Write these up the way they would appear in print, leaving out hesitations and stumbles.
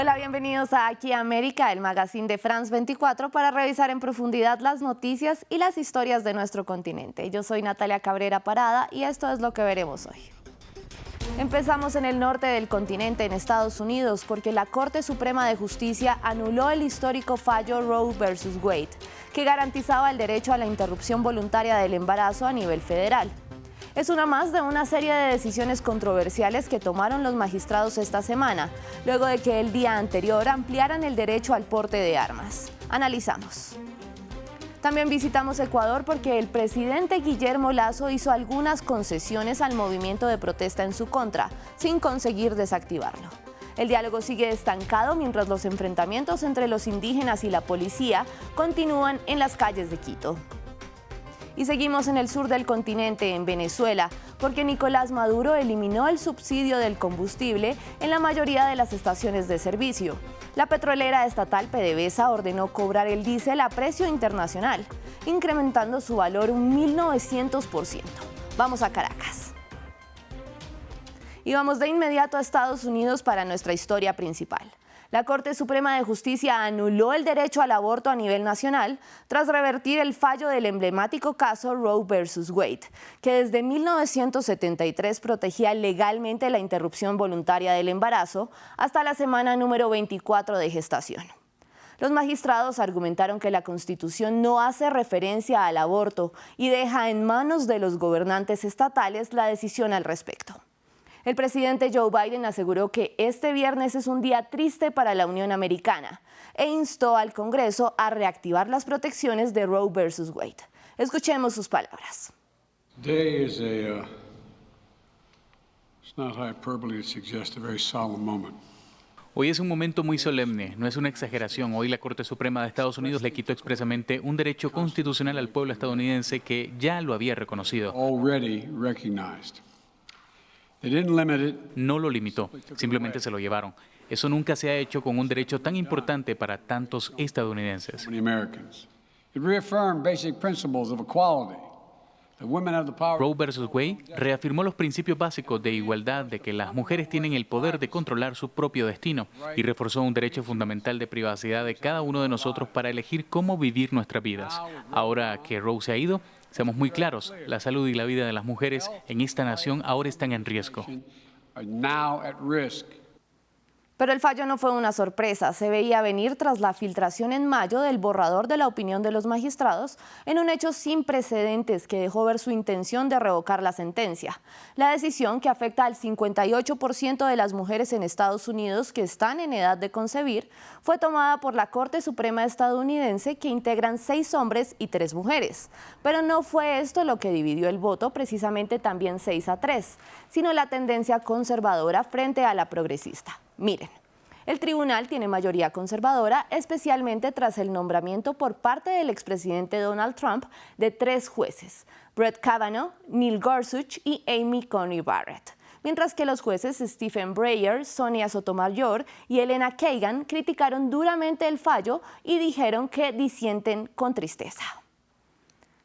Hola, bienvenidos a Aquí América, el magazine de France 24 para revisar en profundidad las noticias y las historias de nuestro continente. Yo soy Natalia Cabrera Parada y esto es lo que veremos hoy. Empezamos en el norte del continente, en Estados Unidos, porque la Corte Suprema de Justicia anuló el histórico fallo Roe versus Wade, que garantizaba el derecho a la interrupción voluntaria del embarazo a nivel federal. Es una más de una serie de decisiones controversiales que tomaron los magistrados esta semana, luego de que el día anterior ampliaran el derecho al porte de armas. Analizamos. También visitamos Ecuador porque el presidente Guillermo Lasso hizo algunas concesiones al movimiento de protesta en su contra, sin conseguir desactivarlo. El diálogo sigue estancado mientras los enfrentamientos entre los indígenas y la policía continúan en las calles de Quito. Y seguimos en el sur del continente, en Venezuela, porque Nicolás Maduro eliminó el subsidio del combustible en la mayoría de las estaciones de servicio. La petrolera estatal PDVSA ordenó cobrar el diésel a precio internacional, incrementando su valor un 1.900%. Vamos a Caracas. Y vamos de inmediato a Estados Unidos para nuestra historia principal. La Corte Suprema de Justicia anuló el derecho al aborto a nivel nacional tras revertir el fallo del emblemático caso Roe versus Wade, que desde 1973 protegía legalmente la interrupción voluntaria del embarazo hasta la semana número 24 de gestación. Los magistrados argumentaron que la Constitución no hace referencia al aborto y deja en manos de los gobernantes estatales la decisión al respecto. El presidente Joe Biden aseguró que este viernes es un día triste para la Unión Americana e instó al Congreso a reactivar las protecciones de Roe versus Wade. Escuchemos sus palabras. Today is it's not hyperbole to suggest a very solemn moment. Hoy es un momento muy solemne, no es una exageración. Hoy la Corte Suprema de Estados Unidos le quitó expresamente un derecho constitucional al pueblo estadounidense que ya lo había reconocido. Already recognized. No lo limitó, simplemente se lo llevaron. Eso nunca se ha hecho con un derecho tan importante para tantos estadounidenses. Roe versus Wade reafirmó los principios básicos de igualdad, de que las mujeres tienen el poder de controlar su propio destino, y reforzó un derecho fundamental de privacidad de cada uno de nosotros para elegir cómo vivir nuestras vidas. Ahora que Roe se ha ido, seamos muy claros, la salud y la vida de las mujeres en esta nación ahora están en riesgo. Pero el fallo no fue una sorpresa, se veía venir tras la filtración en mayo del borrador de la opinión de los magistrados en un hecho sin precedentes que dejó ver su intención de revocar la sentencia. La decisión, que afecta al 58% de las mujeres en Estados Unidos que están en edad de concebir, fue tomada por la Corte Suprema estadounidense, que integran 6 hombres y 3 mujeres. Pero no fue esto lo que dividió el voto, precisamente también 6-3, sino la tendencia conservadora frente a la progresista. Miren, el tribunal tiene mayoría conservadora, especialmente tras el nombramiento por parte del expresidente Donald Trump de 3 jueces, Brett Kavanaugh, Neil Gorsuch y Amy Coney Barrett. Mientras que los jueces Stephen Breyer, Sonia Sotomayor y Elena Kagan criticaron duramente el fallo y dijeron que disienten con tristeza.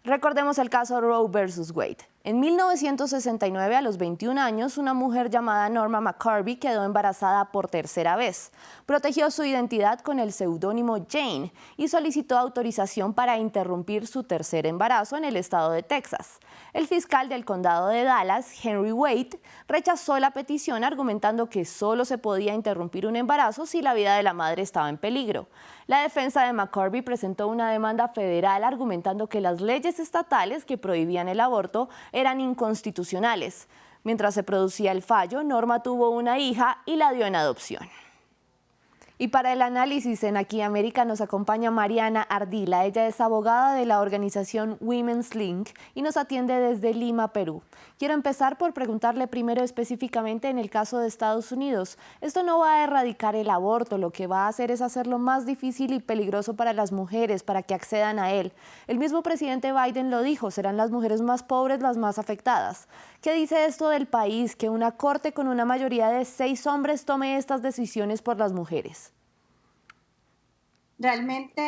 Recordemos el caso Roe versus Wade. En 1969, a los 21 años, una mujer llamada Norma McCorvey quedó embarazada por tercera vez. Protegió su identidad con el seudónimo Jane y solicitó autorización para interrumpir su tercer embarazo en el estado de Texas. El fiscal del condado de Dallas, Henry Wade, rechazó la petición argumentando que solo se podía interrumpir un embarazo si la vida de la madre estaba en peligro. La defensa de McCorvey presentó una demanda federal argumentando que las leyes estatales que prohibían el aborto eran inconstitucionales. Mientras se producía el fallo, Norma tuvo una hija y la dio en adopción. Y para el análisis en Aquí América nos acompaña Mariana Ardila. Ella es abogada de la organización Women's Link y nos atiende desde Lima, Perú. Quiero empezar por preguntarle primero específicamente en el caso de Estados Unidos. Esto no va a erradicar el aborto, lo que va a hacer es hacerlo más difícil y peligroso para las mujeres, para que accedan a él. El mismo presidente Biden lo dijo, serán las mujeres más pobres las más afectadas. ¿Qué dice esto del país, que una corte con una mayoría de 6 hombres tome estas decisiones por las mujeres? Realmente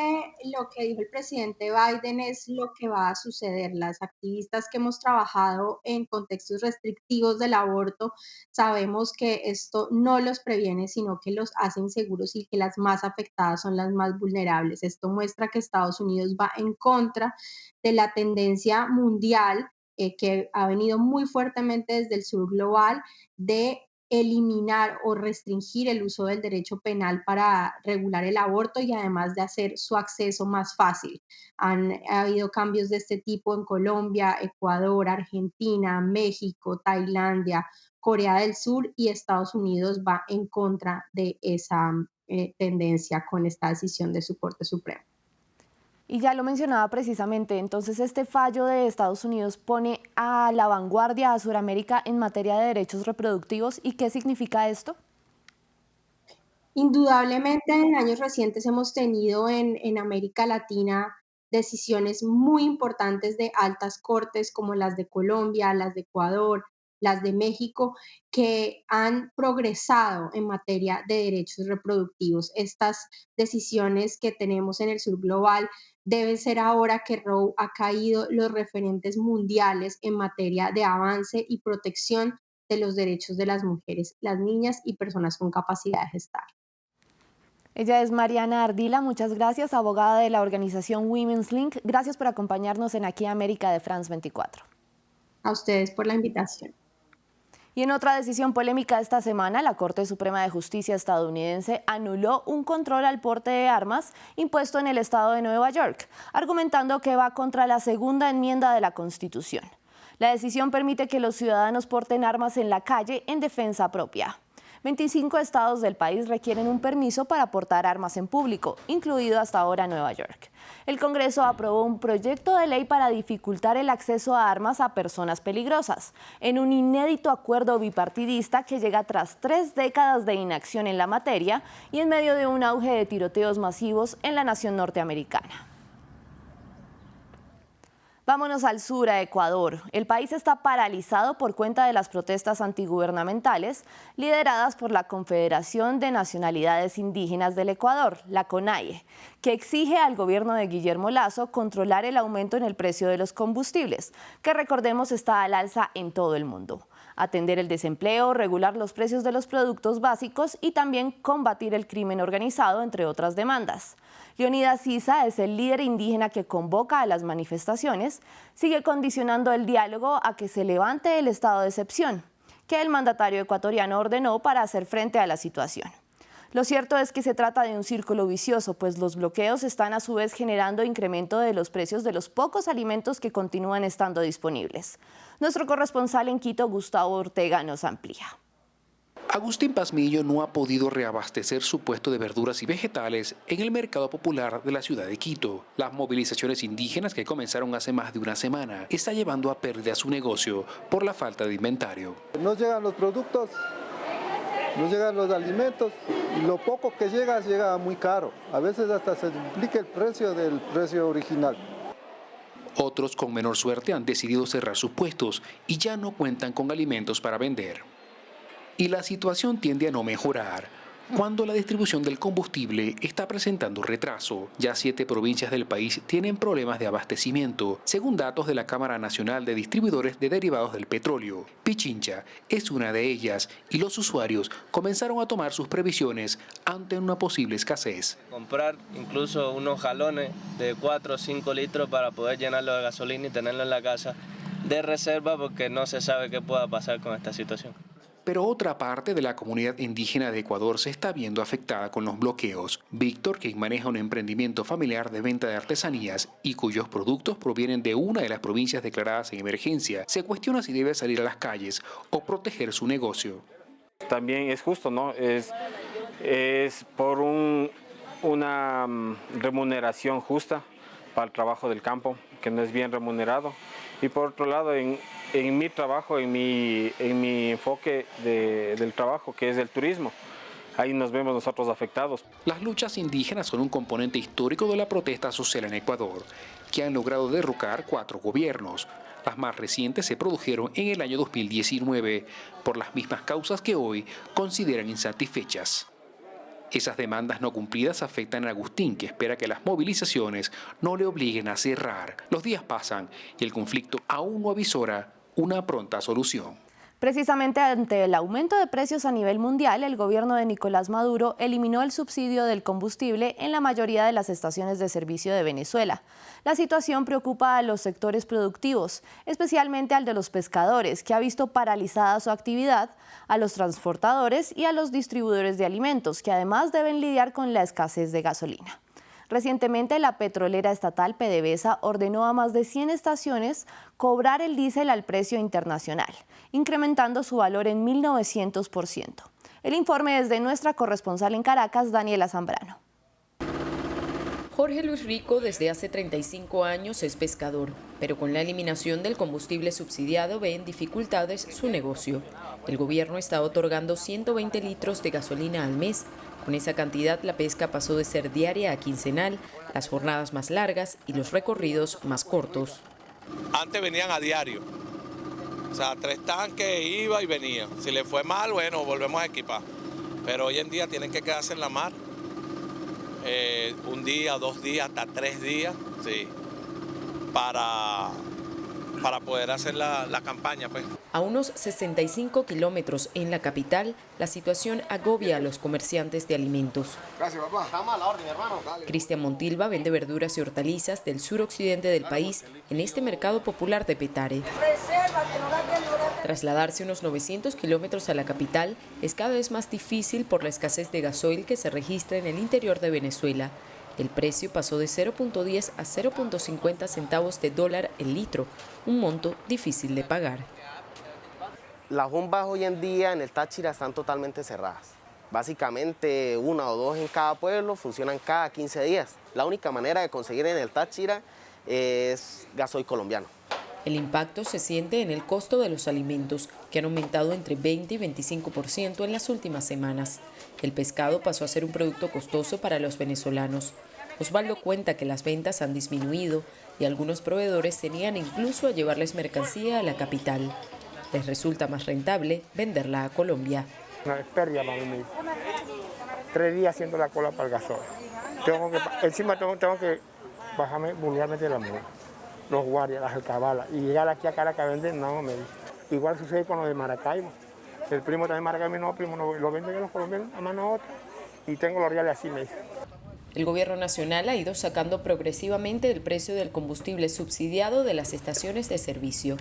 lo que dijo el presidente Biden es lo que va a suceder. Las activistas que hemos trabajado en contextos restrictivos del aborto sabemos que esto no los previene, sino que los hace inseguros y que las más afectadas son las más vulnerables. Esto muestra que Estados Unidos va en contra de la tendencia mundial que ha venido muy fuertemente desde el sur global de eliminar o restringir el uso del derecho penal para regular el aborto y además de hacer su acceso más fácil. Ha habido cambios de este tipo en Colombia, Ecuador, Argentina, México, Tailandia, Corea del Sur, y Estados Unidos va en contra de esa tendencia con esta decisión de su Corte Suprema. Y ya lo mencionaba precisamente, entonces este fallo de Estados Unidos pone a la vanguardia a Sudamérica en materia de derechos reproductivos. ¿Y qué significa esto? Indudablemente, en años recientes hemos tenido en América Latina decisiones muy importantes de altas cortes como las de Colombia, las de Ecuador, las de México, que han progresado en materia de derechos reproductivos. Estas decisiones que tenemos en el sur global deben ser, ahora que Roe ha caído, los referentes mundiales en materia de avance y protección de los derechos de las mujeres, las niñas y personas con capacidad de gestar. Ella es Mariana Ardila, muchas gracias, abogada de la organización Women's Link. Gracias por acompañarnos en Aquí América de France 24. A ustedes por la invitación. Y en otra decisión polémica esta semana, la Corte Suprema de Justicia estadounidense anuló un control al porte de armas impuesto en el estado de Nueva York, argumentando que va contra la segunda enmienda de la Constitución. La decisión permite que los ciudadanos porten armas en la calle en defensa propia. 25 estados del país requieren un permiso para portar armas en público, incluido hasta ahora Nueva York. El Congreso aprobó un proyecto de ley para dificultar el acceso a armas a personas peligrosas, en un inédito acuerdo bipartidista que llega tras 3 décadas de inacción en la materia y en medio de un auge de tiroteos masivos en la nación norteamericana. Vámonos al sur, a Ecuador. El país está paralizado por cuenta de las protestas antigubernamentales lideradas por la Confederación de Nacionalidades Indígenas del Ecuador, la CONAIE, que exige al gobierno de Guillermo Lasso controlar el aumento en el precio de los combustibles, que recordemos está al alza en todo el mundo. Atender el desempleo, regular los precios de los productos básicos y también combatir el crimen organizado, entre otras demandas. Leonidas Issa es el líder indígena que convoca a las manifestaciones, sigue condicionando el diálogo a que se levante el estado de excepción, que el mandatario ecuatoriano ordenó para hacer frente a la situación. Lo cierto es que se trata de un círculo vicioso, pues los bloqueos están a su vez generando incremento de los precios de los pocos alimentos que continúan estando disponibles. Nuestro corresponsal en Quito, Gustavo Ortega, nos amplía. Agustín Pazmiño no ha podido reabastecer su puesto de verduras y vegetales en el mercado popular de la ciudad de Quito. Las movilizaciones indígenas que comenzaron hace más de una semana están llevando a pérdida su negocio por la falta de inventario. No llegan los productos, no llegan los alimentos, y lo poco que llega muy caro. A veces hasta se duplica el precio del precio original. Otros con menor suerte han decidido cerrar sus puestos y ya no cuentan con alimentos para vender. Y la situación tiende a no mejorar cuando la distribución del combustible está presentando retraso. Ya 7 provincias del país tienen problemas de abastecimiento, según datos de la Cámara Nacional de Distribuidores de Derivados del Petróleo. Pichincha es una de ellas y los usuarios comenzaron a tomar sus previsiones ante una posible escasez. Comprar incluso unos galones de 4 o 5 litros para poder llenarlo de gasolina y tenerlo en la casa de reserva, porque no se sabe qué pueda pasar con esta situación. Pero otra parte de la comunidad indígena de Ecuador se está viendo afectada con los bloqueos. Víctor, quien maneja un emprendimiento familiar de venta de artesanías y cuyos productos provienen de una de las provincias declaradas en emergencia, se cuestiona si debe salir a las calles o proteger su negocio. También es justo, ¿no? Es por una remuneración justa para el trabajo del campo, que no es bien remunerado. Y por otro lado, en mi trabajo, en mi enfoque del trabajo, que es el turismo, ahí nos vemos nosotros afectados. Las luchas indígenas son un componente histórico de la protesta social en Ecuador, que han logrado derrocar 4 gobiernos. Las más recientes se produjeron en el año 2019 por las mismas causas que hoy consideran insatisfechas. Esas demandas no cumplidas afectan a Agustín, que espera que las movilizaciones no le obliguen a cerrar. Los días pasan y el conflicto aún no avisora una pronta solución. Precisamente ante el aumento de precios a nivel mundial, el gobierno de Nicolás Maduro eliminó el subsidio del combustible en la mayoría de las estaciones de servicio de Venezuela. La situación preocupa a los sectores productivos, especialmente al de los pescadores, que ha visto paralizada su actividad, a los transportadores y a los distribuidores de alimentos, que además deben lidiar con la escasez de gasolina. Recientemente, la petrolera estatal PDVSA ordenó a más de 100 estaciones cobrar el diésel al precio internacional, incrementando su valor en 1.900%. El informe es de nuestra corresponsal en Caracas, Daniela Zambrano. Jorge Luis Rico desde hace 35 años es pescador, pero con la eliminación del combustible subsidiado ve en dificultades su negocio. El gobierno está otorgando 120 litros de gasolina al mes. Con esa cantidad la pesca pasó de ser diaria a quincenal, las jornadas más largas y los recorridos más cortos. Antes venían a diario, o sea, 3 tanques, iba y venía. Si le fue mal, bueno, volvemos a equipar. Pero hoy en día tienen que quedarse en la mar. 1 día, 2 días, hasta 3 días, sí, para poder hacer la campaña, pues. A unos 65 kilómetros en la capital, la situación agobia a los comerciantes de alimentos. Gracias, papá. Estamos a la orden, hermano. Cristian Montilva vende verduras y hortalizas del suroccidente del país en este mercado popular de Petare. Trasladarse unos 900 kilómetros a la capital es cada vez más difícil por la escasez de gasoil que se registra en el interior de Venezuela. El precio pasó de 0.10 a 0.50 centavos de dólar el litro, un monto difícil de pagar. Las bombas hoy en día en el Táchira están totalmente cerradas. Básicamente 1 o 2 en cada pueblo, funcionan cada 15 días. La única manera de conseguir en el Táchira es gasoil colombiano. El impacto se siente en el costo de los alimentos, que han aumentado entre 20 y 25% en las últimas semanas. El pescado pasó a ser un producto costoso para los venezolanos. Osvaldo cuenta que las ventas han disminuido y algunos proveedores se niegan incluso a llevarles mercancía a la capital. Les resulta más rentable venderla a Colombia. Una pérdida para mí. 3 días haciendo la cola para el gasoil. Encima tengo que bajarme vulgarmente la mujer. Los guardias, las alcabalas, y llegar aquí a Caracas a vender, no me dice. Igual sucede con lo de Maracaibo. El primo también Maracaibo, no, primo, no, lo venden los colombianos a mano a otra. Y tengo los reales así, me dice. El gobierno nacional ha ido sacando progresivamente el precio del combustible subsidiado de las estaciones de servicio.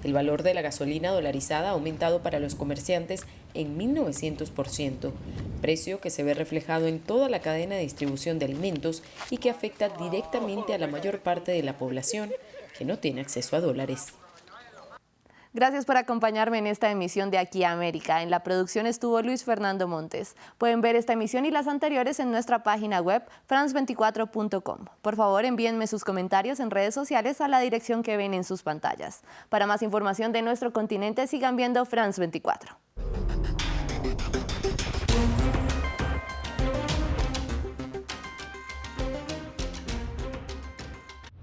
El valor de la gasolina dolarizada ha aumentado para los comerciantes en 1.900%, precio que se ve reflejado en toda la cadena de distribución de alimentos y que afecta directamente a la mayor parte de la población que no tiene acceso a dólares. Gracias por acompañarme en esta emisión de Aquí América. En la producción estuvo Luis Fernando Montes. Pueden ver esta emisión y las anteriores en nuestra página web france24.com. Por favor, envíenme sus comentarios en redes sociales a la dirección que ven en sus pantallas. Para más información de nuestro continente, sigan viendo France 24.